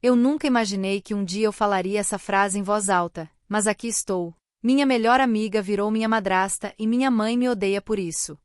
Eu nunca imaginei que um dia eu falaria essa frase em voz alta, mas aqui estou. Minha melhor amiga virou minha madrasta e minha mãe me odeia por isso.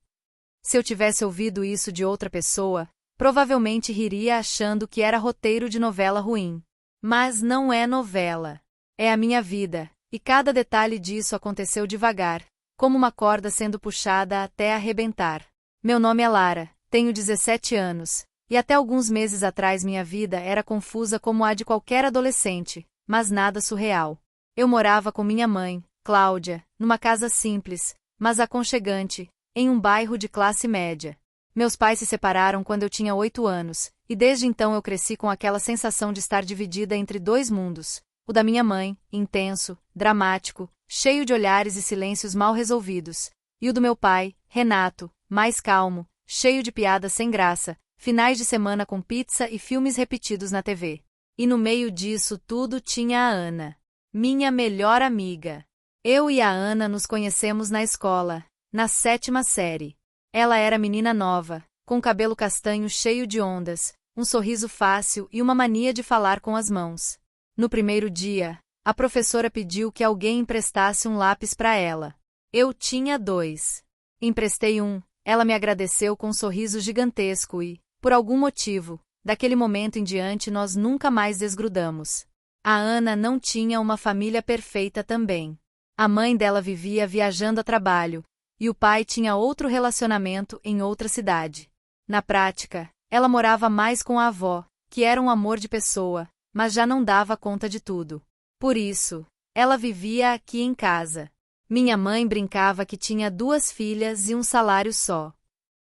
Se eu tivesse ouvido isso de outra pessoa, provavelmente riria achando que era roteiro de novela ruim. Mas não é novela. É a minha vida, e cada detalhe disso aconteceu devagar, como uma corda sendo puxada até arrebentar. Meu nome é Lara, tenho 17 anos, e até alguns meses atrás minha vida era confusa como a de qualquer adolescente, mas nada surreal. Eu morava com minha mãe, Cláudia, numa casa simples, mas aconchegante, em um bairro de classe média. Meus pais se separaram quando eu tinha 8 anos, e desde então eu cresci com aquela sensação de estar dividida entre dois mundos. O da minha mãe, intenso, dramático, cheio de olhares e silêncios mal resolvidos, e o do meu pai, Renato, mais calmo, cheio de piadas sem graça, finais de semana com pizza e filmes repetidos na TV. E no meio disso tudo tinha a Ana, minha melhor amiga. Eu e a Ana nos conhecemos na escola, na 7ª série. Ela era menina nova, com cabelo castanho cheio de ondas, um sorriso fácil e uma mania de falar com as mãos. No primeiro dia, a professora pediu que alguém emprestasse um lápis para ela. Eu tinha 2. Emprestei um, ela me agradeceu com um sorriso gigantesco e, por algum motivo, daquele momento em diante nós nunca mais desgrudamos. A Ana não tinha uma família perfeita também. A mãe dela vivia viajando a trabalho, e o pai tinha outro relacionamento em outra cidade. Na prática, ela morava mais com a avó, que era um amor de pessoa, mas já não dava conta de tudo. Por isso, ela vivia aqui em casa. Minha mãe brincava que tinha 2 filhas e um salário só.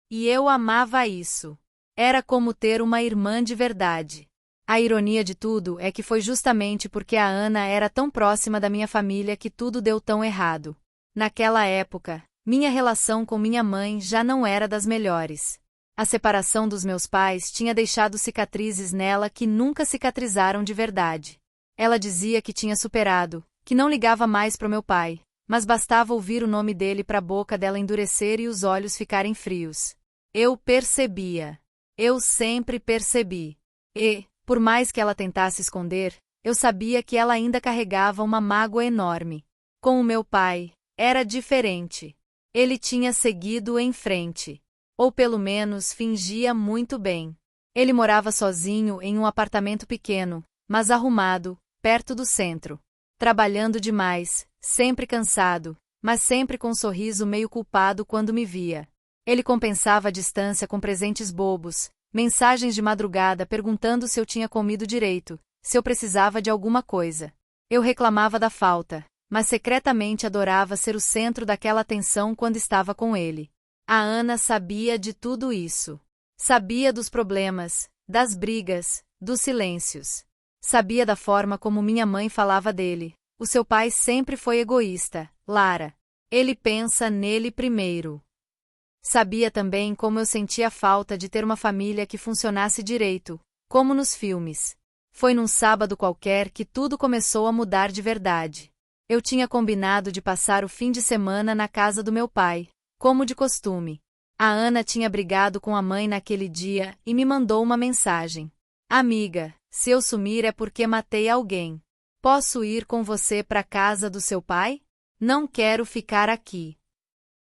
E eu amava isso. Era como ter uma irmã de verdade. A ironia de tudo é que foi justamente porque a Ana era tão próxima da minha família que tudo deu tão errado. Naquela época, minha relação com minha mãe já não era das melhores. A separação dos meus pais tinha deixado cicatrizes nela que nunca cicatrizaram de verdade. Ela dizia que tinha superado, que não ligava mais pro meu pai, mas bastava ouvir o nome dele para a boca dela endurecer e os olhos ficarem frios. Eu percebia. Eu sempre percebi. E, por mais que ela tentasse esconder, eu sabia que ela ainda carregava uma mágoa enorme. Com o meu pai, era diferente. Ele tinha seguido em frente. Ou pelo menos fingia muito bem. Ele morava sozinho em um apartamento pequeno, mas arrumado, perto do centro. Trabalhando demais, sempre cansado, mas sempre com um sorriso meio culpado quando me via. Ele compensava a distância com presentes bobos, mensagens de madrugada perguntando se eu tinha comido direito, se eu precisava de alguma coisa. Eu reclamava da falta, mas secretamente adorava ser o centro daquela atenção quando estava com ele. A Ana sabia de tudo isso. Sabia dos problemas, das brigas, dos silêncios. Sabia da forma como minha mãe falava dele. O seu pai sempre foi egoísta, Lara. Ele pensa nele primeiro. Sabia também como eu sentia falta de ter uma família que funcionasse direito, como nos filmes. Foi num sábado qualquer que tudo começou a mudar de verdade. Eu tinha combinado de passar o fim de semana na casa do meu pai, como de costume. A Ana tinha brigado com a mãe naquele dia e me mandou uma mensagem. Amiga, se eu sumir é porque matei alguém. Posso ir com você para casa do seu pai? Não quero ficar aqui.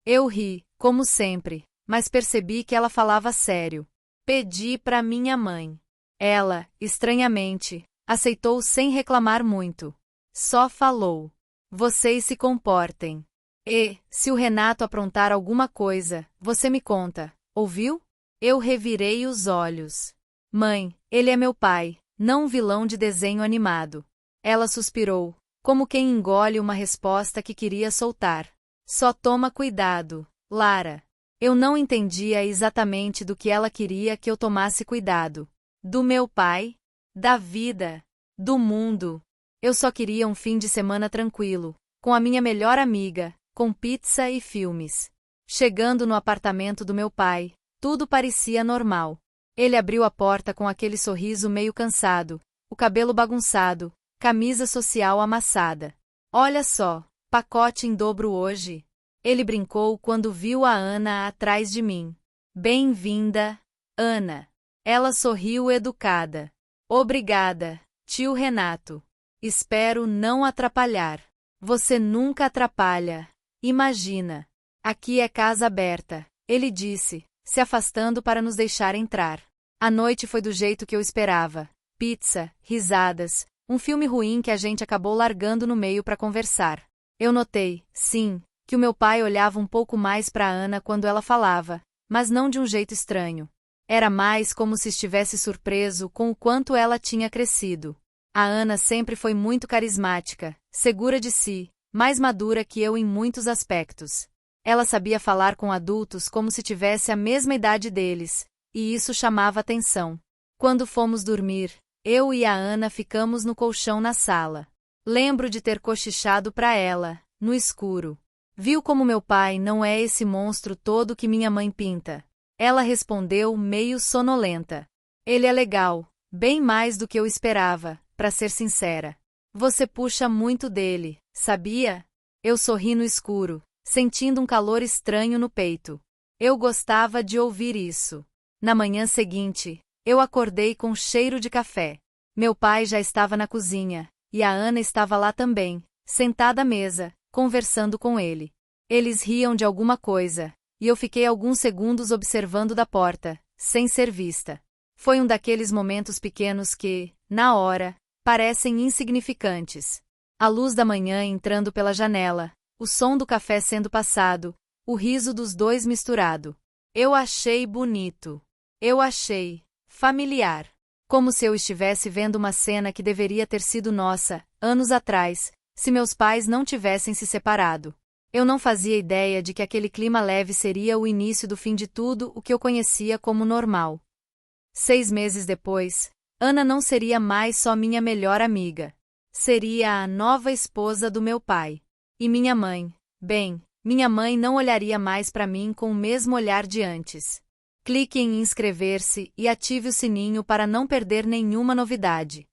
Eu ri, como sempre, mas percebi que ela falava sério. Pedi para minha mãe. Ela, estranhamente, aceitou sem reclamar muito. Só falou: vocês se comportem. E, se o Renato aprontar alguma coisa, você me conta, ouviu? Eu revirei os olhos. Mãe, ele é meu pai, não um vilão de desenho animado. Ela suspirou, como quem engole uma resposta que queria soltar. Só toma cuidado, Lara. Eu não entendia exatamente do que ela queria que eu tomasse cuidado. Do meu pai? Da vida? Do mundo? Eu só queria um fim de semana tranquilo, com a minha melhor amiga, com pizza e filmes. Chegando no apartamento do meu pai, tudo parecia normal. Ele abriu a porta com aquele sorriso meio cansado, o cabelo bagunçado, camisa social amassada. Olha só, pacote em dobro hoje. Ele brincou quando viu a Ana atrás de mim. Bem-vinda, Ana. Ela sorriu educada. Obrigada, Tio Renato. Espero não atrapalhar. Você nunca atrapalha. Imagina. Aqui é casa aberta, ele disse, se afastando para nos deixar entrar. A noite foi do jeito que eu esperava. Pizza, risadas, um filme ruim que a gente acabou largando no meio para conversar. Eu notei, sim, que o meu pai olhava um pouco mais para Ana quando ela falava, mas não de um jeito estranho. Era mais como se estivesse surpreso com o quanto ela tinha crescido. A Ana sempre foi muito carismática, segura de si, mais madura que eu em muitos aspectos. Ela sabia falar com adultos como se tivesse a mesma idade deles, e isso chamava atenção. Quando fomos dormir, eu e a Ana ficamos no colchão na sala. Lembro de ter cochichado para ela, no escuro. Viu como meu pai não é esse monstro todo que minha mãe pinta? Ela respondeu meio sonolenta. Ele é legal, bem mais do que eu esperava, para ser sincera. Você puxa muito dele, sabia? Eu sorri no escuro, sentindo um calor estranho no peito. Eu gostava de ouvir isso. Na manhã seguinte, eu acordei com cheiro de café. Meu pai já estava na cozinha, e a Ana estava lá também, sentada à mesa, conversando com ele. Eles riam de alguma coisa, e eu fiquei alguns segundos observando da porta, sem ser vista. Foi um daqueles momentos pequenos que, na hora, parecem insignificantes. A luz da manhã entrando pela janela, o som do café sendo passado, o riso dos dois misturado. Eu achei bonito. Eu achei familiar. Como se eu estivesse vendo uma cena que deveria ter sido nossa, anos atrás, se meus pais não tivessem se separado. Eu não fazia ideia de que aquele clima leve seria o início do fim de tudo o que eu conhecia como normal. 6 meses depois, Ana não seria mais só minha melhor amiga. Seria a nova esposa do meu pai. E minha mãe, bem, minha mãe não olharia mais para mim com o mesmo olhar de antes. Clique em inscrever-se e ative o sininho para não perder nenhuma novidade.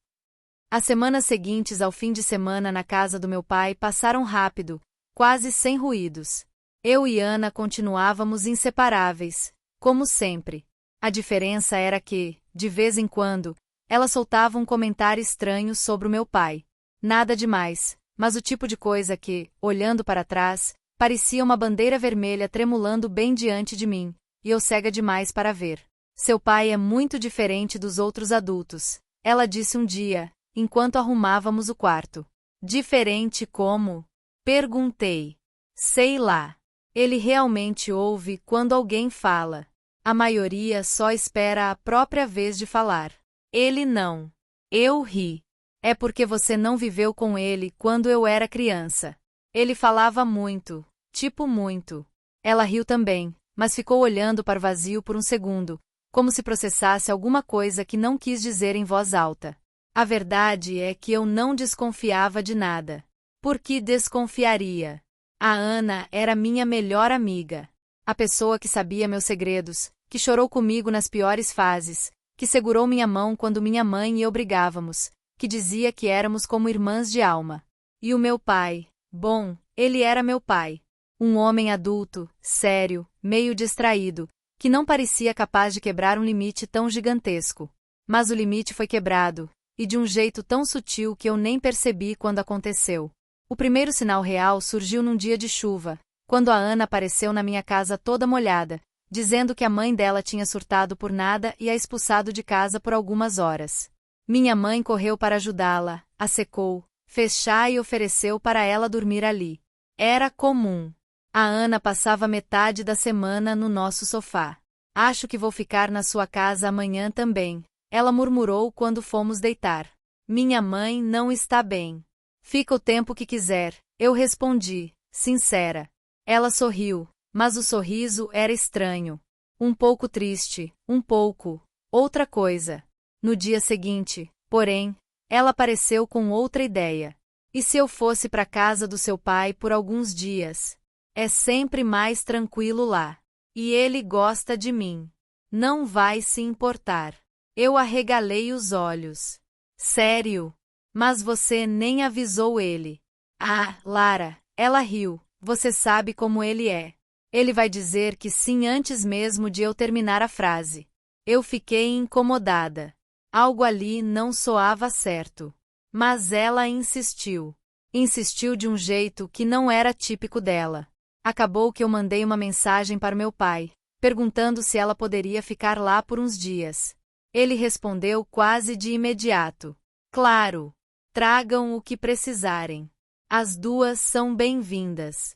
As semanas seguintes ao fim de semana na casa do meu pai passaram rápido, quase sem ruídos. Eu e Ana continuávamos inseparáveis, como sempre. A diferença era que, de vez em quando, ela soltava um comentário estranho sobre o meu pai. Nada demais, mas o tipo de coisa que, olhando para trás, parecia uma bandeira vermelha tremulando bem diante de mim, e eu cega demais para ver. Seu pai é muito diferente dos outros adultos, ela disse um dia, enquanto arrumávamos o quarto. Diferente como? Perguntei. Sei lá. Ele realmente ouve quando alguém fala. A maioria só espera a própria vez de falar. Ele não. Eu ri. É porque você não viveu com ele quando eu era criança. Ele falava muito, tipo muito. Ela riu também, mas ficou olhando para o vazio por um segundo, como se processasse alguma coisa que não quis dizer em voz alta. A verdade é que eu não desconfiava de nada. Por que desconfiaria? A Ana era minha melhor amiga. A pessoa que sabia meus segredos, que chorou comigo nas piores fases, que segurou minha mão quando minha mãe e eu brigávamos, que dizia que éramos como irmãs de alma. E o meu pai, bom, ele era meu pai. Um homem adulto, sério, meio distraído, que não parecia capaz de quebrar um limite tão gigantesco. Mas o limite foi quebrado, e de um jeito tão sutil que eu nem percebi quando aconteceu. O primeiro sinal real surgiu num dia de chuva, quando a Ana apareceu na minha casa toda molhada, dizendo que a mãe dela tinha surtado por nada e a expulsado de casa por algumas horas. Minha mãe correu para ajudá-la, a secou, fez chá e ofereceu para ela dormir ali. Era comum. A Ana passava metade da semana no nosso sofá. Acho que vou ficar na sua casa amanhã também, ela murmurou quando fomos deitar. Minha mãe não está bem. Fica o tempo que quiser, eu respondi, sincera. Ela sorriu, mas o sorriso era estranho. Um pouco triste, um pouco. Outra coisa. No dia seguinte, porém, ela apareceu com outra ideia. E se eu fosse para a casa do seu pai por alguns dias? É sempre mais tranquilo lá. E ele gosta de mim. Não vai se importar. Eu arregalei os olhos. Sério? Mas você nem avisou ele. Ah, Lara, ela riu. Você sabe como ele é. Ele vai dizer que sim antes mesmo de eu terminar a frase. Eu fiquei incomodada. Algo ali não soava certo. Mas ela insistiu. Insistiu de um jeito que não era típico dela. Acabou que eu mandei uma mensagem para meu pai, perguntando se ela poderia ficar lá por uns dias. Ele respondeu quase de imediato: claro, tragam o que precisarem. As duas são bem-vindas.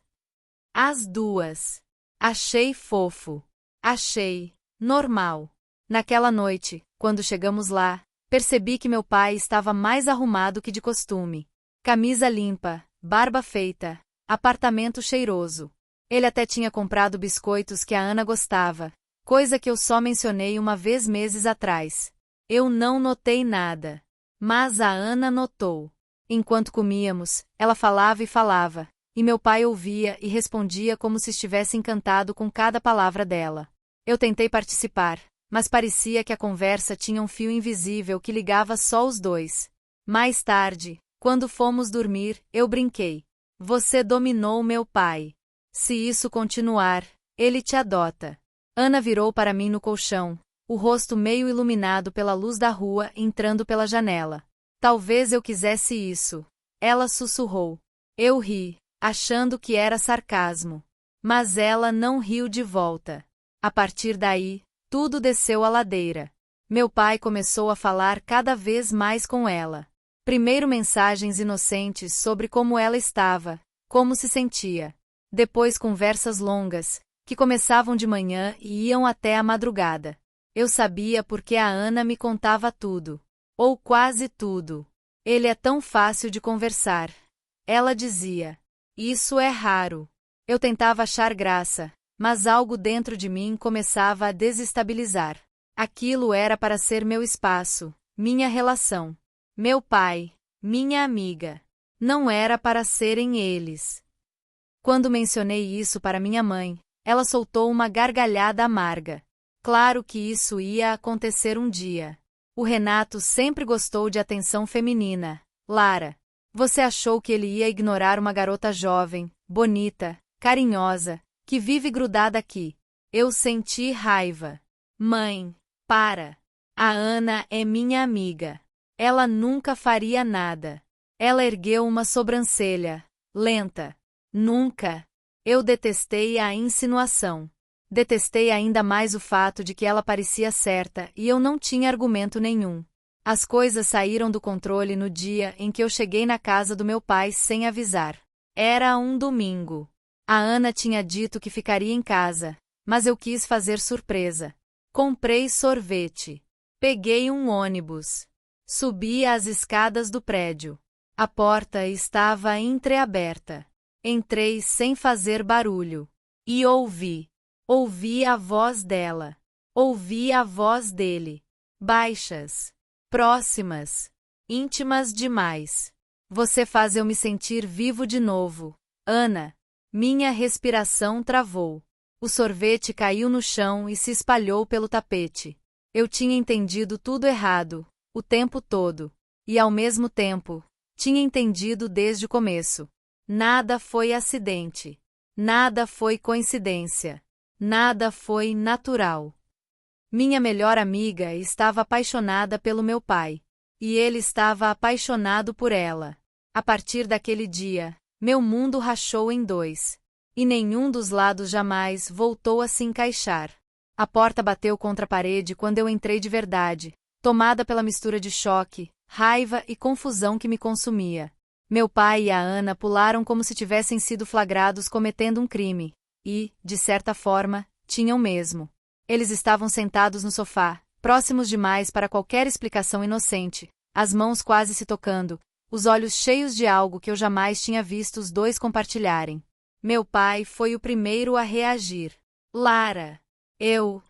As duas. Achei fofo. Achei normal. Naquela noite, quando chegamos lá, percebi que meu pai estava mais arrumado que de costume. Camisa limpa, barba feita, apartamento cheiroso. Ele até tinha comprado biscoitos que a Ana gostava, coisa que eu só mencionei uma vez meses atrás. Eu não notei nada. Mas a Ana notou. Enquanto comíamos, ela falava e falava, e meu pai ouvia e respondia como se estivesse encantado com cada palavra dela. Eu tentei participar, mas parecia que a conversa tinha um fio invisível que ligava só os dois. Mais tarde, quando fomos dormir, eu brinquei. Você dominou meu pai. Se isso continuar, ele te adota. Ana virou para mim no colchão, o rosto meio iluminado pela luz da rua entrando pela janela. Talvez eu quisesse isso. Ela sussurrou. Eu ri, achando que era sarcasmo. Mas ela não riu de volta. A partir daí, tudo desceu a ladeira. Meu pai começou a falar cada vez mais com ela. Primeiro mensagens inocentes sobre como ela estava, como se sentia. Depois conversas longas, que começavam de manhã e iam até a madrugada. Eu sabia porque a Ana me contava tudo. Ou quase tudo. Ele é tão fácil de conversar. Ela dizia. Isso é raro. Eu tentava achar graça, mas algo dentro de mim começava a desestabilizar. Aquilo era para ser meu espaço, minha relação. Meu pai, minha amiga. Não era para serem eles. Quando mencionei isso para minha mãe, ela soltou uma gargalhada amarga. Claro que isso ia acontecer um dia. O Renato sempre gostou de atenção feminina. Lara, você achou que ele ia ignorar uma garota jovem, bonita, carinhosa, que vive grudada aqui? Eu senti raiva. Mãe, para. A Ana é minha amiga. Ela nunca faria nada. Ela ergueu uma sobrancelha, lenta. Nunca. Eu detestei a insinuação. Detestei ainda mais o fato de que ela parecia certa e eu não tinha argumento nenhum. As coisas saíram do controle no dia em que eu cheguei na casa do meu pai sem avisar. Era um domingo. A Ana tinha dito que ficaria em casa, mas eu quis fazer surpresa. Comprei sorvete. Peguei um ônibus. Subi as escadas do prédio. A porta estava entreaberta. Entrei sem fazer barulho. E ouvi. Ouvi a voz dela. Ouvi a voz dele. Baixas. Próximas. Íntimas demais. Você faz eu me sentir vivo de novo, Ana. Minha respiração travou. O sorvete caiu no chão e se espalhou pelo tapete. Eu tinha entendido tudo errado, o tempo todo. E ao mesmo tempo, tinha entendido desde o começo. Nada foi acidente. Nada foi coincidência. Nada foi natural. Minha melhor amiga estava apaixonada pelo meu pai. E ele estava apaixonado por ela. A partir daquele dia, meu mundo rachou em dois. E nenhum dos lados jamais voltou a se encaixar. A porta bateu contra a parede quando eu entrei de verdade, tomada pela mistura de choque, raiva e confusão que me consumia. Meu pai e a Ana pularam como se tivessem sido flagrados cometendo um crime. E, de certa forma, tinham mesmo. Eles estavam sentados no sofá, próximos demais para qualquer explicação inocente, as mãos quase se tocando, os olhos cheios de algo que eu jamais tinha visto os dois compartilharem. Meu pai foi o primeiro a reagir. Lara, eu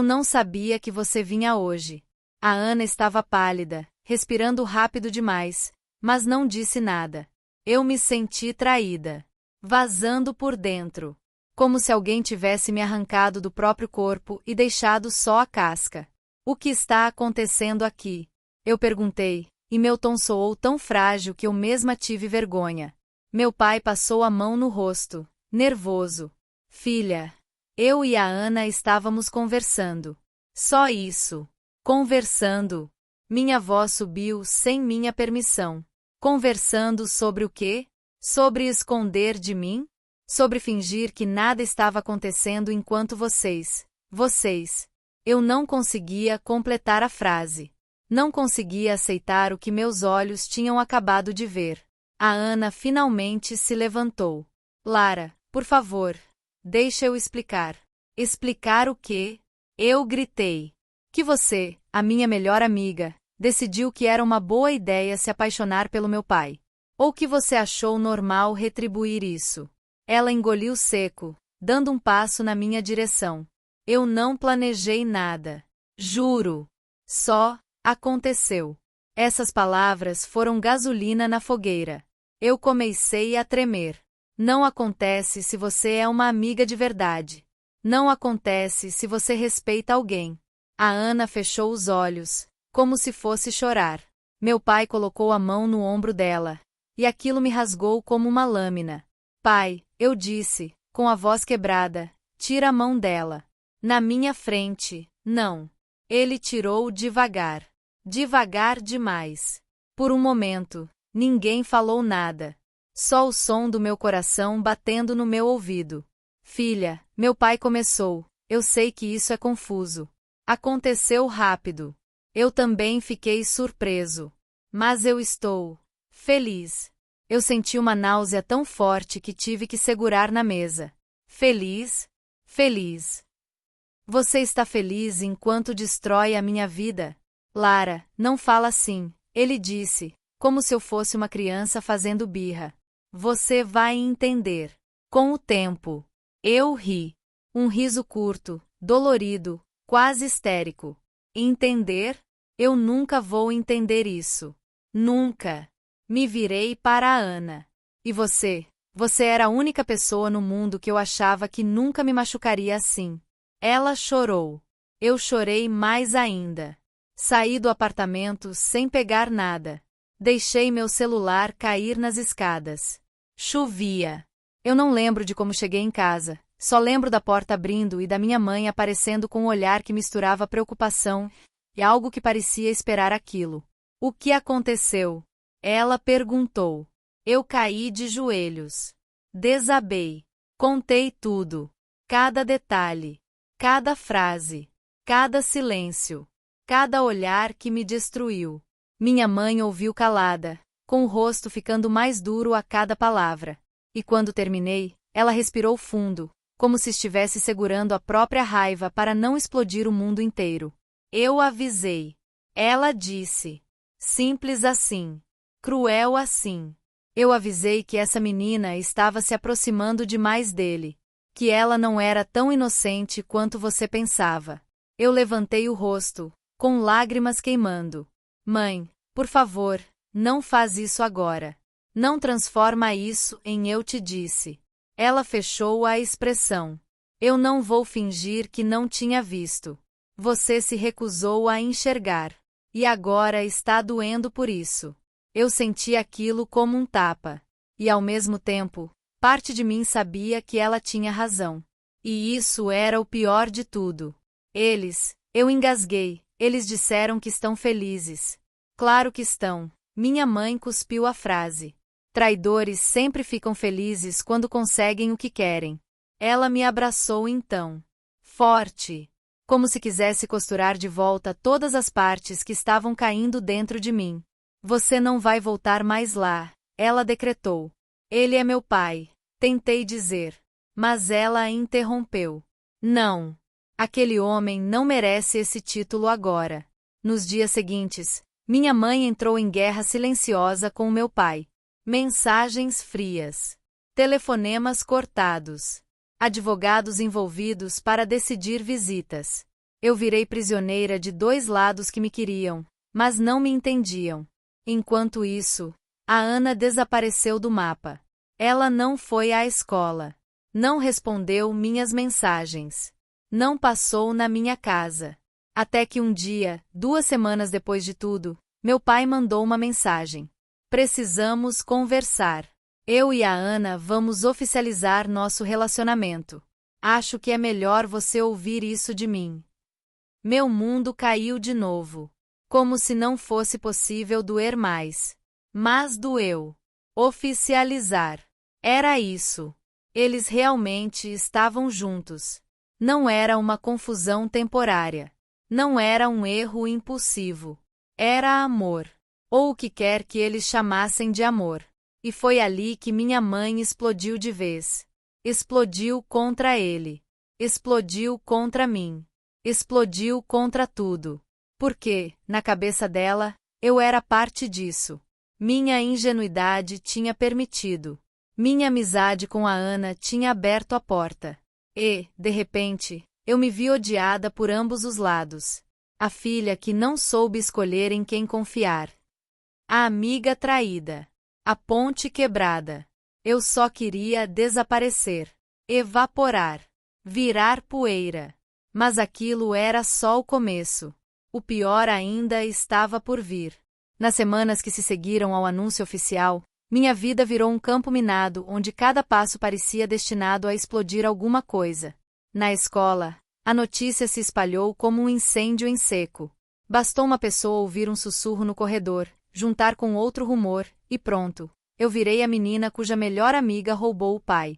não sabia que você vinha hoje. A Ana estava pálida, respirando rápido demais, mas não disse nada. Eu me senti traída, vazando por dentro. Como se alguém tivesse me arrancado do próprio corpo e deixado só a casca. O que está acontecendo aqui? Eu perguntei, e meu tom soou tão frágil que eu mesma tive vergonha. Meu pai passou a mão no rosto, nervoso. Filha, eu e a Ana estávamos conversando. Só isso. Conversando. Minha voz subiu sem minha permissão. Conversando sobre o quê? Sobre esconder de mim? Sobre fingir que nada estava acontecendo enquanto vocês. Eu não conseguia completar a frase. Não conseguia aceitar o que meus olhos tinham acabado de ver. A Ana finalmente se levantou. Lara, por favor, deixa eu explicar. Explicar o quê? Eu gritei. Que você, a minha melhor amiga, decidiu que era uma boa ideia se apaixonar pelo meu pai. Ou que você achou normal retribuir isso. Ela engoliu seco, dando um passo na minha direção. Eu não planejei nada. Juro. Só aconteceu. Essas palavras foram gasolina na fogueira. Eu comecei a tremer. Não acontece se você é uma amiga de verdade. Não acontece se você respeita alguém. A Ana fechou os olhos, como se fosse chorar. Meu pai colocou a mão no ombro dela, e aquilo me rasgou como uma lâmina. Pai, eu disse, com a voz quebrada, tira a mão dela. Na minha frente, não. Ele tirou devagar. Devagar demais. Por um momento, ninguém falou nada. Só o som do meu coração batendo no meu ouvido. Filha, meu pai começou. Eu sei que isso é confuso. Aconteceu rápido. Eu também fiquei surpreso. Mas eu estou feliz. Eu senti uma náusea tão forte que tive que segurar na mesa. Feliz? Feliz. Você está feliz enquanto destrói a minha vida? Lara, não fala assim, ele disse, como se eu fosse uma criança fazendo birra. Você vai entender. Com o tempo. Eu ri. Um riso curto, dolorido, quase histérico. Entender? Eu nunca vou entender isso. Nunca. Me virei para a Ana. E você? Você era a única pessoa no mundo que eu achava que nunca me machucaria assim. Ela chorou. Eu chorei mais ainda. Saí do apartamento sem pegar nada. Deixei meu celular cair nas escadas. Chovia. Eu não lembro de como cheguei em casa, só lembro da porta abrindo e da minha mãe aparecendo com um olhar que misturava preocupação e algo que parecia esperar aquilo. O que aconteceu? Ela perguntou. Eu caí de joelhos. Desabei. Contei tudo. Cada detalhe. Cada frase. Cada silêncio. Cada olhar que me destruiu. Minha mãe ouviu calada, com o rosto ficando mais duro a cada palavra. E quando terminei, ela respirou fundo, como se estivesse segurando a própria raiva para não explodir o mundo inteiro. Eu avisei. Ela disse. Simples assim. Cruel assim. Eu avisei que essa menina estava se aproximando demais dele. Que ela não era tão inocente quanto você pensava. Eu levantei o rosto, com lágrimas queimando. Mãe, por favor, não faz isso agora. Não transforma isso em eu te disse. Ela fechou a expressão. Eu não vou fingir que não tinha visto. Você se recusou a enxergar. E agora está doendo por isso. Eu senti aquilo como um tapa. E ao mesmo tempo, parte de mim sabia que ela tinha razão. E isso era o pior de tudo. Eu engasguei. Eles disseram que estão felizes. Claro que estão. Minha mãe cuspiu a frase. Traidores sempre ficam felizes quando conseguem o que querem. Ela me abraçou então. Forte. Como se quisesse costurar de volta todas as partes que estavam caindo dentro de mim. Você não vai voltar mais lá, ela decretou. Ele é meu pai, tentei dizer. Mas ela a interrompeu. Não. Aquele homem não merece esse título agora. Nos dias seguintes, minha mãe entrou em guerra silenciosa com o meu pai. Mensagens frias. Telefonemas cortados. Advogados envolvidos para decidir visitas. Eu virei prisioneira de dois lados que me queriam, mas não me entendiam. Enquanto isso, a Ana desapareceu do mapa. Ela não foi à escola. Não respondeu minhas mensagens. Não passou na minha casa. Até que um dia, 2 semanas depois de tudo, meu pai mandou uma mensagem. Precisamos conversar. Eu e a Ana vamos oficializar nosso relacionamento. Acho que é melhor você ouvir isso de mim. Meu mundo caiu de novo. Como se não fosse possível doer mais. Mas doeu. Oficializar. Era isso. Eles realmente estavam juntos. Não era uma confusão temporária. Não era um erro impulsivo. Era amor. Ou o que quer que eles chamassem de amor. E foi ali que minha mãe explodiu de vez. Explodiu contra ele. Explodiu contra mim. Explodiu contra tudo. Porque, na cabeça dela, eu era parte disso. Minha ingenuidade tinha permitido. Minha amizade com a Ana tinha aberto a porta. E, de repente, eu me vi odiada por ambos os lados. A filha que não soube escolher em quem confiar. A amiga traída. A ponte quebrada. Eu só queria desaparecer. Evaporar. Virar poeira. Mas aquilo era só o começo. O pior ainda estava por vir. Nas semanas que se seguiram ao anúncio oficial, minha vida virou um campo minado onde cada passo parecia destinado a explodir alguma coisa. Na escola, a notícia se espalhou como um incêndio em seco. Bastou uma pessoa ouvir um sussurro no corredor, juntar com outro rumor, e pronto, eu virei a menina cuja melhor amiga roubou o pai.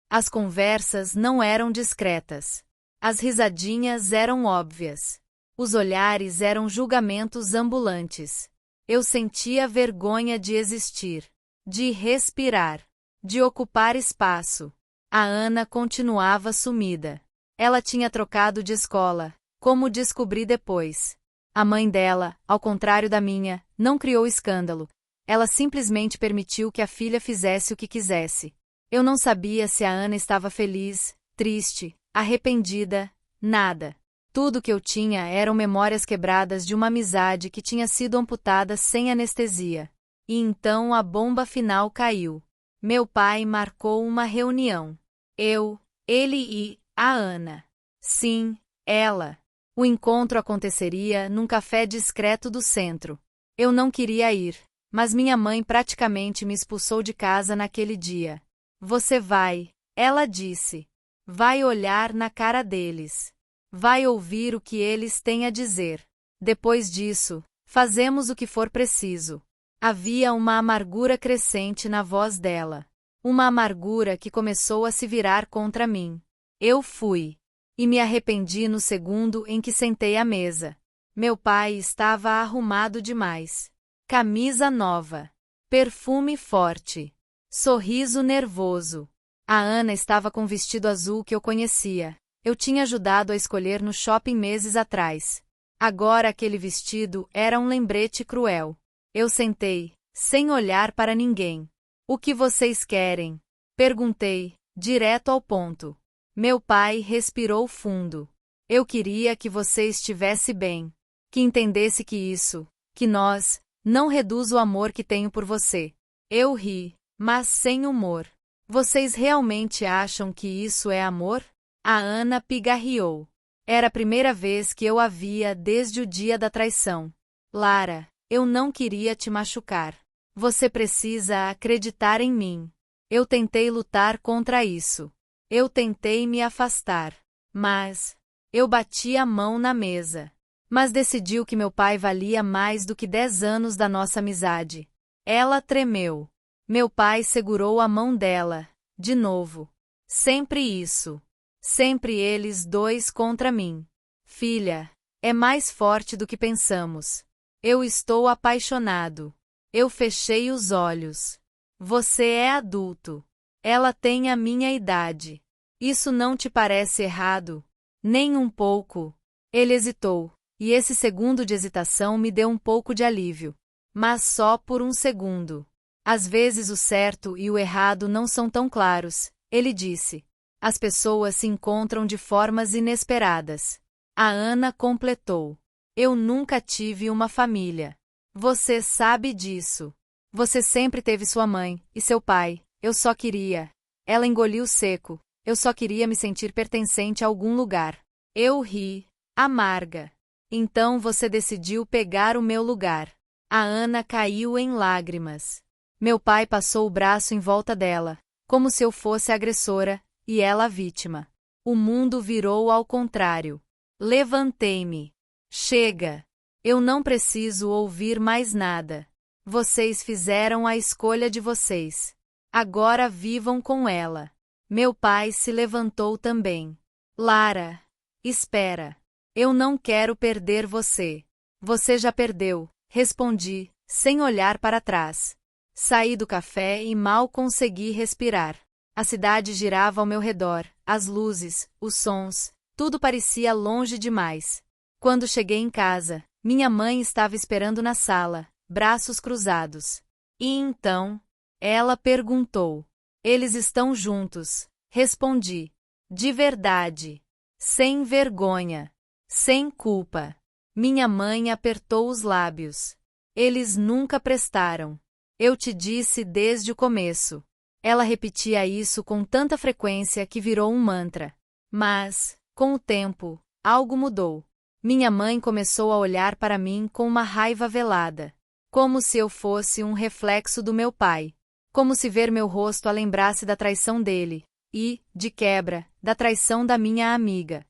As conversas não eram discretas. As risadinhas eram óbvias. Os olhares eram julgamentos ambulantes. Eu sentia vergonha de existir, de respirar, de ocupar espaço. A Ana continuava sumida. Ela tinha trocado de escola, como descobri depois. A mãe dela, ao contrário da minha, não criou escândalo. Ela simplesmente permitiu que a filha fizesse o que quisesse. Eu não sabia se a Ana estava feliz, triste, arrependida, nada. Tudo que eu tinha eram memórias quebradas de uma amizade que tinha sido amputada sem anestesia. E então a bomba final caiu. Meu pai marcou uma reunião. Eu, ele e a Ana. Sim, ela. O encontro aconteceria num café discreto do centro. Eu não queria ir, mas minha mãe praticamente me expulsou de casa naquele dia. Você vai, ela disse. Vai olhar na cara deles. Vai ouvir o que eles têm a dizer. Depois disso, fazemos o que for preciso. Havia uma amargura crescente na voz dela. Uma amargura que começou a se virar contra mim. Eu fui. E me arrependi no segundo em que sentei à mesa. Meu pai estava arrumado demais. Camisa nova. Perfume forte. Sorriso nervoso. A Ana estava com o vestido azul que eu conhecia. Eu tinha ajudado a escolher no shopping meses atrás. Agora aquele vestido era um lembrete cruel. Eu sentei, sem olhar para ninguém. O que vocês querem? Perguntei, direto ao ponto. Meu pai respirou fundo. Eu queria que você estivesse bem. Que entendesse que isso, que nós, não reduz o amor que tenho por você. Eu ri, mas sem humor. Vocês realmente acham que isso é amor? A Ana pigarreou. Era a primeira vez que eu a via desde o dia da traição. Lara, eu não queria te machucar. Você precisa acreditar em mim. Eu tentei lutar contra isso. Eu tentei me afastar. Mas eu bati a mão na mesa. Mas decidiu que meu pai valia mais do que 10 anos da nossa amizade. Ela tremeu. Meu pai segurou a mão dela. De novo. Sempre isso. Sempre eles dois contra mim. Filha, é mais forte do que pensamos. Eu estou apaixonado. Eu fechei os olhos. Você é adulto. Ela tem a minha idade. Isso não te parece errado? Nem um pouco. Ele hesitou, e esse segundo de hesitação me deu um pouco de alívio. Mas só por um segundo. Às vezes o certo e o errado não são tão claros, ele disse. As pessoas se encontram de formas inesperadas. A Ana completou. Eu nunca tive uma família. Você sabe disso. Você sempre teve sua mãe e seu pai. Eu só queria. Ela engoliu seco. Eu só queria me sentir pertencente a algum lugar. Eu ri, amarga. Então você decidiu pegar o meu lugar. A Ana caiu em lágrimas. Meu pai passou o braço em volta dela, como se eu fosse a agressora, e ela a vítima. O mundo virou ao contrário. Levantei-me. Chega! Eu não preciso ouvir mais nada. Vocês fizeram a escolha de vocês. Agora vivam com ela. Meu pai se levantou também. Lara, espera. Eu não quero perder você. Você já perdeu, respondi, sem olhar para trás. Saí do café e mal consegui respirar. A cidade girava ao meu redor, as luzes, os sons, tudo parecia longe demais. Quando cheguei em casa, minha mãe estava esperando na sala, braços cruzados. E então, ela perguntou. Eles estão juntos, respondi. De verdade. Sem vergonha. Sem culpa. Minha mãe apertou os lábios. Eles nunca prestaram. Eu te disse desde o começo. Ela repetia isso com tanta frequência que virou um mantra. Mas, com o tempo, algo mudou. Minha mãe começou a olhar para mim com uma raiva velada. Como se eu fosse um reflexo do meu pai. Como se ver meu rosto a lembrasse da traição dele. E, de quebra, da traição da minha amiga.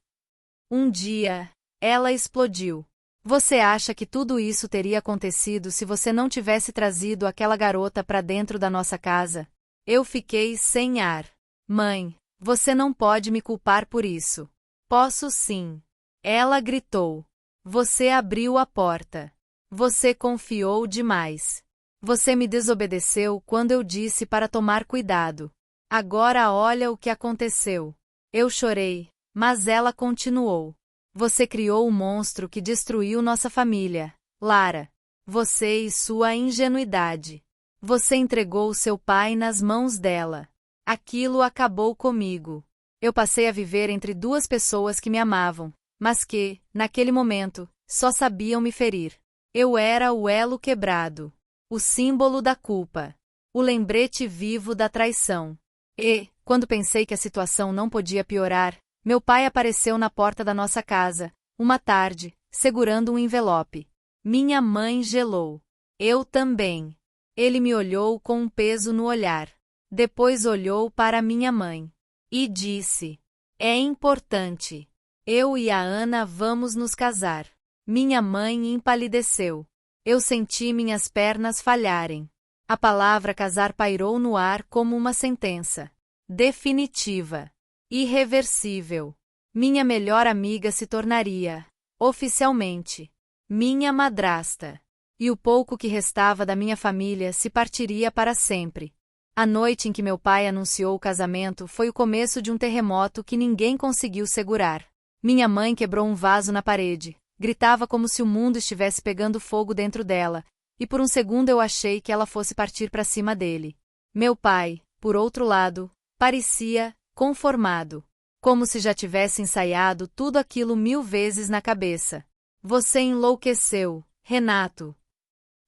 Um dia, ela explodiu. Você acha que tudo isso teria acontecido se você não tivesse trazido aquela garota para dentro da nossa casa? Eu fiquei sem ar. Mãe, você não pode me culpar por isso. Posso sim. Ela gritou. Você abriu a porta. Você confiou demais. Você me desobedeceu quando eu disse para tomar cuidado. Agora olha o que aconteceu. Eu chorei, mas ela continuou. Você criou o monstro que destruiu nossa família, Lara. Você e sua ingenuidade. Você entregou seu pai nas mãos dela. Aquilo acabou comigo. Eu passei a viver entre duas pessoas que me amavam, mas que, naquele momento, só sabiam me ferir. Eu era o elo quebrado, o símbolo da culpa, o lembrete vivo da traição. E, quando pensei que a situação não podia piorar, meu pai apareceu na porta da nossa casa, uma tarde, segurando um envelope. Minha mãe gelou. Eu também. Ele me olhou com um peso no olhar. Depois olhou para minha mãe. E disse: é importante. Eu e a Ana vamos nos casar. Minha mãe empalideceu. Eu senti minhas pernas falharem. A palavra casar pairou no ar como uma sentença. Definitiva. Irreversível. Minha melhor amiga se tornaria, oficialmente, minha madrasta. E o pouco que restava da minha família se partiria para sempre. A noite em que meu pai anunciou o casamento foi o começo de um terremoto que ninguém conseguiu segurar. Minha mãe quebrou um vaso na parede, gritava como se o mundo estivesse pegando fogo dentro dela, e por um segundo eu achei que ela fosse partir para cima dele. Meu pai, por outro lado, parecia conformado, como se já tivesse ensaiado tudo aquilo 1000 vezes na cabeça. Você enlouqueceu, Renato.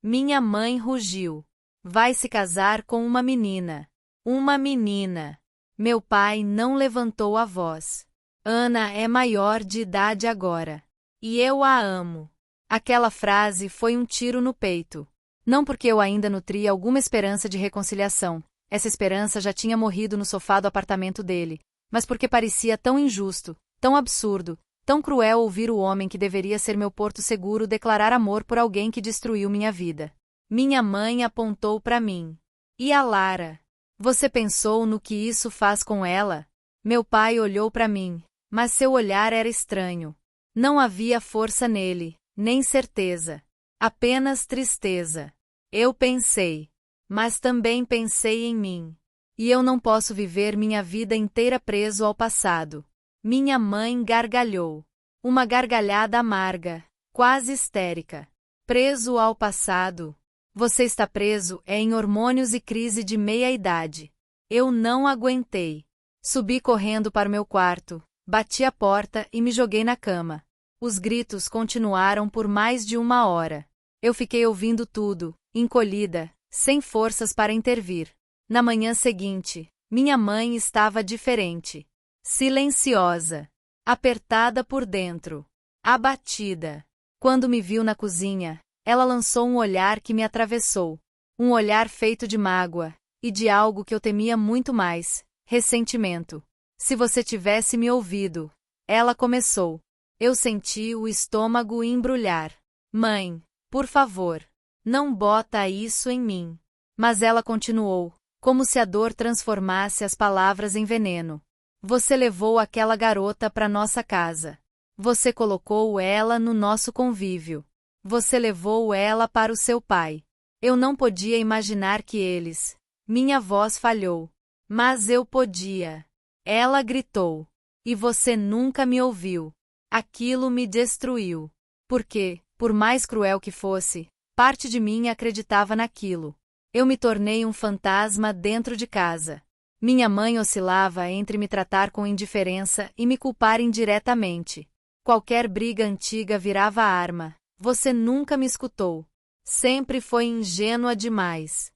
Minha mãe rugiu. Vai se casar com uma menina. Uma menina. Meu pai não levantou a voz. Ana é maior de idade agora. E eu a amo. Aquela frase foi um tiro no peito. Não porque eu ainda nutria alguma esperança de reconciliação. Essa esperança já tinha morrido no sofá do apartamento dele, mas porque parecia tão injusto, tão absurdo, tão cruel ouvir o homem que deveria ser meu porto seguro declarar amor por alguém que destruiu minha vida. Minha mãe apontou para mim. E a Lara? Você pensou no que isso faz com ela? Meu pai olhou para mim, mas seu olhar era estranho. Não havia força nele, nem certeza. Apenas tristeza. Eu pensei. Mas também pensei em mim. E eu não posso viver minha vida inteira preso ao passado. Minha mãe gargalhou. Uma gargalhada amarga, quase histérica. Preso ao passado. Você está preso em hormônios e crise de meia-idade. Eu não aguentei. Subi correndo para o meu quarto, bati a porta e me joguei na cama. Os gritos continuaram por mais de 1 hora. Eu fiquei ouvindo tudo, encolhida, sem forças para intervir. Na manhã seguinte, minha mãe estava diferente. Silenciosa. Apertada por dentro. Abatida. Quando me viu na cozinha, ela lançou um olhar que me atravessou. Um olhar feito de mágoa, e de algo que eu temia muito mais, ressentimento. Se você tivesse me ouvido, ela começou. Eu senti o estômago embrulhar. Mãe, por favor, não bota isso em mim. Mas ela continuou, como se a dor transformasse as palavras em veneno. Você levou aquela garota para nossa casa. Você colocou ela no nosso convívio. Você levou ela para o seu pai. Eu não podia imaginar que eles... Minha voz falhou. Mas eu podia. Ela gritou. E você nunca me ouviu. Aquilo me destruiu. Porque, por mais cruel que fosse, parte de mim acreditava naquilo. Eu me tornei um fantasma dentro de casa. Minha mãe oscilava entre me tratar com indiferença e me culpar indiretamente. Qualquer briga antiga virava arma. Você nunca me escutou. Sempre foi ingênua demais.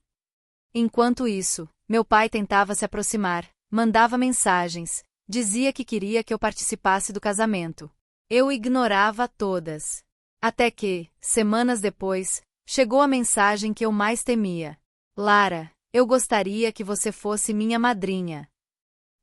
Enquanto isso, meu pai tentava se aproximar, mandava mensagens, dizia que queria que eu participasse do casamento. Eu ignorava todas. Até que, semanas depois, chegou a mensagem que eu mais temia. Lara, eu gostaria que você fosse minha madrinha.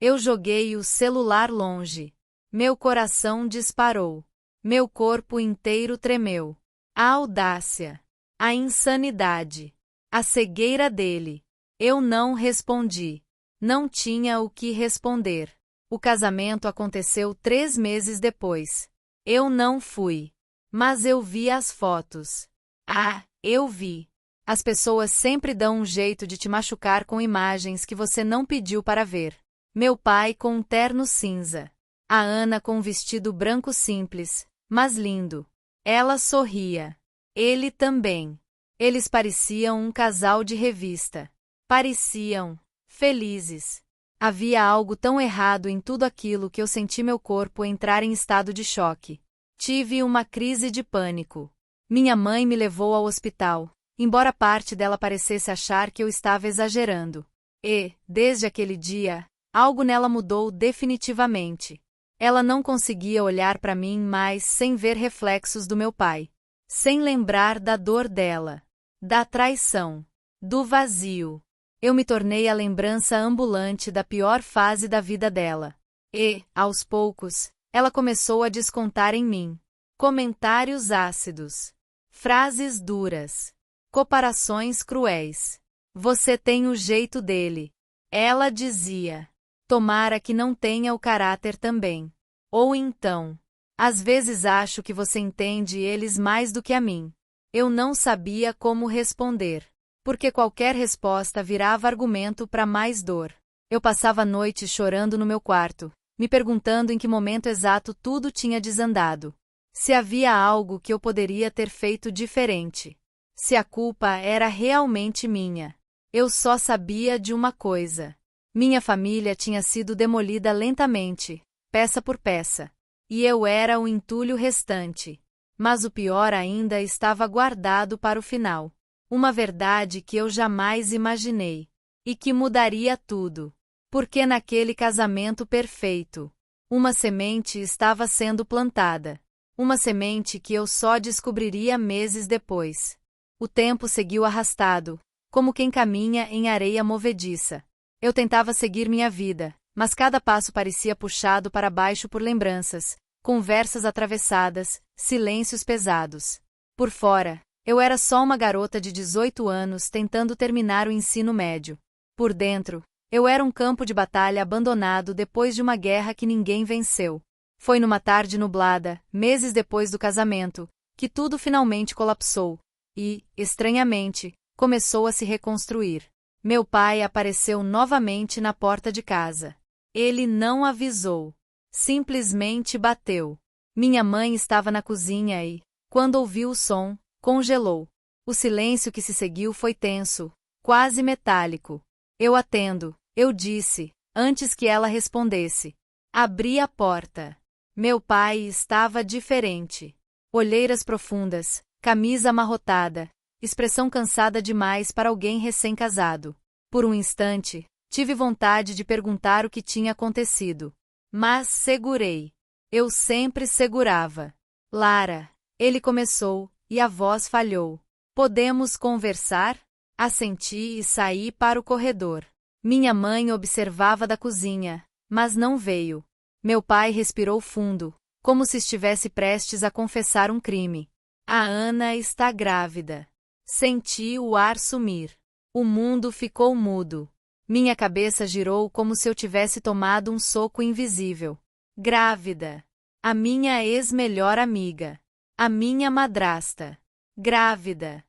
Eu joguei o celular longe. Meu coração disparou. Meu corpo inteiro tremeu. A audácia. A insanidade. A cegueira dele. Eu não respondi. Não tinha o que responder. O casamento aconteceu 3 meses depois. Eu não fui. Mas eu vi as fotos. Ah, eu vi. As pessoas sempre dão um jeito de te machucar com imagens que você não pediu para ver. Meu pai com um terno cinza. A Ana com um vestido branco simples, mas lindo. Ela sorria. Ele também. Eles pareciam um casal de revista. Pareciam felizes. Havia algo tão errado em tudo aquilo que eu senti meu corpo entrar em estado de choque. Tive uma crise de pânico. Minha mãe me levou ao hospital, embora parte dela parecesse achar que eu estava exagerando. E, desde aquele dia, algo nela mudou definitivamente. Ela não conseguia olhar para mim mais sem ver reflexos do meu pai. Sem lembrar da dor dela. Da traição. Do vazio. Eu me tornei a lembrança ambulante da pior fase da vida dela. E, aos poucos, ela começou a descontar em mim. Comentários ácidos. Frases duras. Comparações cruéis. Você tem o jeito dele. Ela dizia. Tomara que não tenha o caráter também. Ou então. Às vezes acho que você entende eles mais do que a mim. Eu não sabia como responder. Porque qualquer resposta virava argumento para mais dor. Eu passava a noite chorando no meu quarto, me perguntando em que momento exato tudo tinha desandado. Se havia algo que eu poderia ter feito diferente. Se a culpa era realmente minha. Eu só sabia de uma coisa. Minha família tinha sido demolida lentamente, peça por peça. E eu era o entulho restante. Mas o pior ainda estava guardado para o final. Uma verdade que eu jamais imaginei. E que mudaria tudo. Porque naquele casamento perfeito, uma semente estava sendo plantada. Uma semente que eu só descobriria meses depois. O tempo seguiu arrastado, como quem caminha em areia movediça. Eu tentava seguir minha vida, mas cada passo parecia puxado para baixo por lembranças, conversas atravessadas, silêncios pesados. Por fora, eu era só uma garota de 18 anos tentando terminar o ensino médio. Por dentro, eu era um campo de batalha abandonado depois de uma guerra que ninguém venceu. Foi numa tarde nublada, meses depois do casamento, que tudo finalmente colapsou. E, estranhamente, começou a se reconstruir. Meu pai apareceu novamente na porta de casa. Ele não avisou. Simplesmente bateu. Minha mãe estava na cozinha e, quando ouviu o som, congelou. O silêncio que se seguiu foi tenso, quase metálico. Eu atendo, eu disse, antes que ela respondesse. Abri a porta. Meu pai estava diferente. Olheiras profundas, camisa amarrotada, expressão cansada demais para alguém recém-casado. Por um instante, tive vontade de perguntar o que tinha acontecido. Mas segurei. Eu sempre segurava. Lara, ele começou, e a voz falhou. Podemos conversar? Assenti e saí para o corredor. Minha mãe observava da cozinha, mas não veio. Meu pai respirou fundo, como se estivesse prestes a confessar um crime. A Ana está grávida. Senti o ar sumir. O mundo ficou mudo. Minha cabeça girou como se eu tivesse tomado um soco invisível. Grávida. A minha ex-melhor amiga. A minha madrasta. Grávida.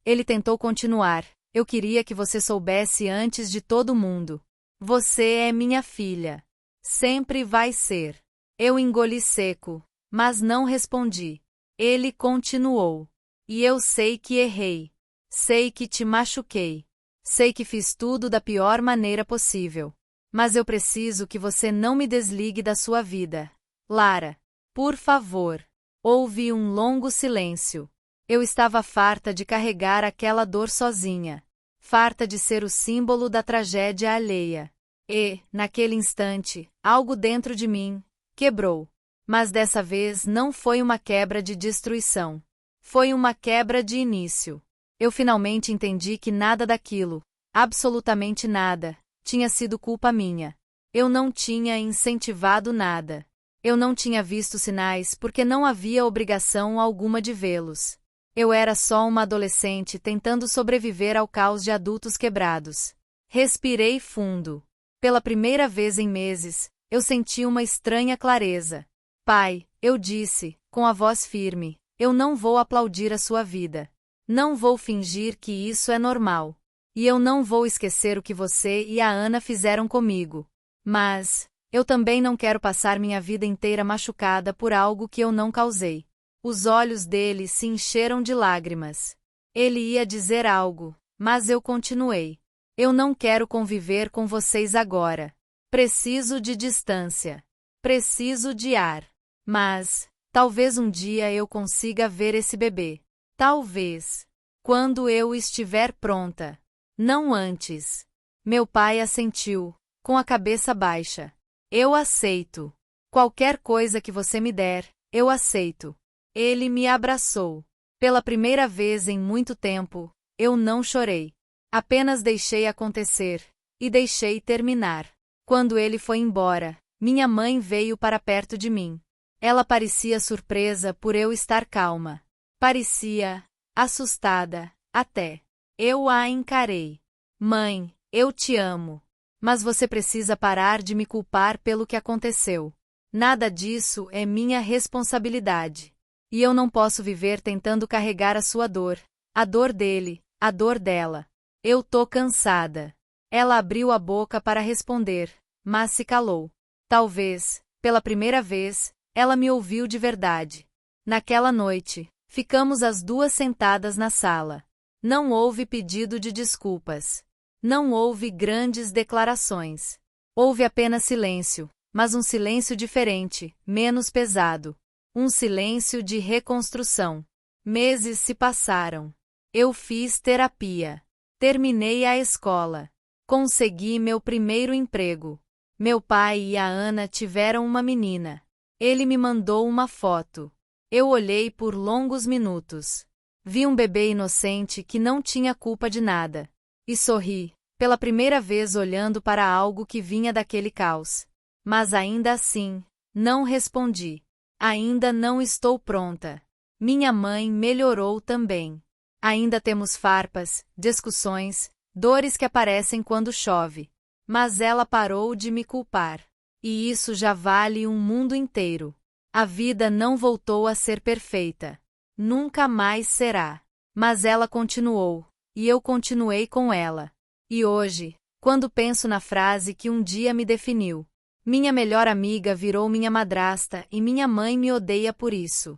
Ele tentou continuar. Eu queria que você soubesse antes de todo mundo. Você é minha filha. Sempre vai ser. Eu engoli seco, mas não respondi. Ele continuou. E eu sei que errei. Sei que te machuquei. Sei que fiz tudo da pior maneira possível. Mas eu preciso que você não me desligue da sua vida. Lara, por favor. Houve um longo silêncio. Eu estava farta de carregar aquela dor sozinha. Farta de ser o símbolo da tragédia alheia. E, naquele instante, algo dentro de mim quebrou. Mas dessa vez não foi uma quebra de destruição. Foi uma quebra de início. Eu finalmente entendi que nada daquilo, absolutamente nada, tinha sido culpa minha. Eu não tinha incentivado nada. Eu não tinha visto sinais porque não havia obrigação alguma de vê-los. Eu era só uma adolescente tentando sobreviver ao caos de adultos quebrados. Respirei fundo. Pela primeira vez em meses, eu senti uma estranha clareza. Pai, eu disse, com a voz firme, eu não vou aplaudir a sua vida. Não vou fingir que isso é normal. E eu não vou esquecer o que você e a Ana fizeram comigo. Mas, eu também não quero passar minha vida inteira machucada por algo que eu não causei. Os olhos dele se encheram de lágrimas. Ele ia dizer algo, mas eu continuei. Eu não quero conviver com vocês agora. Preciso de distância. Preciso de ar. Mas, talvez um dia eu consiga ver esse bebê. Talvez. Quando eu estiver pronta. Não antes. Meu pai assentiu, com a cabeça baixa. Eu aceito. Qualquer coisa que você me der, eu aceito. Ele me abraçou. Pela primeira vez em muito tempo, eu não chorei. Apenas deixei acontecer, e deixei terminar. Quando ele foi embora, minha mãe veio para perto de mim. Ela parecia surpresa por eu estar calma. Parecia assustada, até. Eu a encarei. Mãe, eu te amo. Mas você precisa parar de me culpar pelo que aconteceu. Nada disso é minha responsabilidade. E eu não posso viver tentando carregar a sua dor, a dor dele, a dor dela. Eu tô cansada. Ela abriu a boca para responder, mas se calou. Talvez, pela primeira vez, ela me ouviu de verdade. Naquela noite, ficamos as duas sentadas na sala. Não houve pedido de desculpas. Não houve grandes declarações. Houve apenas silêncio, mas um silêncio diferente, menos pesado. Um silêncio de reconstrução. Meses se passaram. Eu fiz terapia. Terminei a escola. Consegui meu primeiro emprego. Meu pai e a Ana tiveram uma menina. Ele me mandou uma foto. Eu olhei por longos minutos. Vi um bebê inocente que não tinha culpa de nada. E sorri, pela primeira vez olhando para algo que vinha daquele caos. Mas ainda assim, não respondi. Ainda não estou pronta. Minha mãe melhorou também. Ainda temos farpas, discussões, dores que aparecem quando chove. Mas ela parou de me culpar. E isso já vale um mundo inteiro. A vida não voltou a ser perfeita. Nunca mais será. Mas ela continuou, e eu continuei com ela. E hoje, quando penso na frase que um dia me definiu, minha melhor amiga virou minha madrasta e minha mãe me odeia por isso.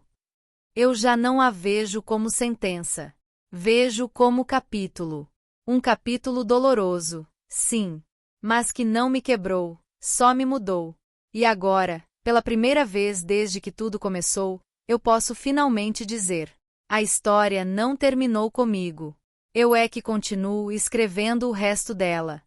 Eu já não a vejo como sentença. Vejo como capítulo. Um capítulo doloroso, sim, mas que não me quebrou, só me mudou. E agora, pela primeira vez desde que tudo começou, eu posso finalmente dizer: a história não terminou comigo. Eu é que continuo escrevendo o resto dela.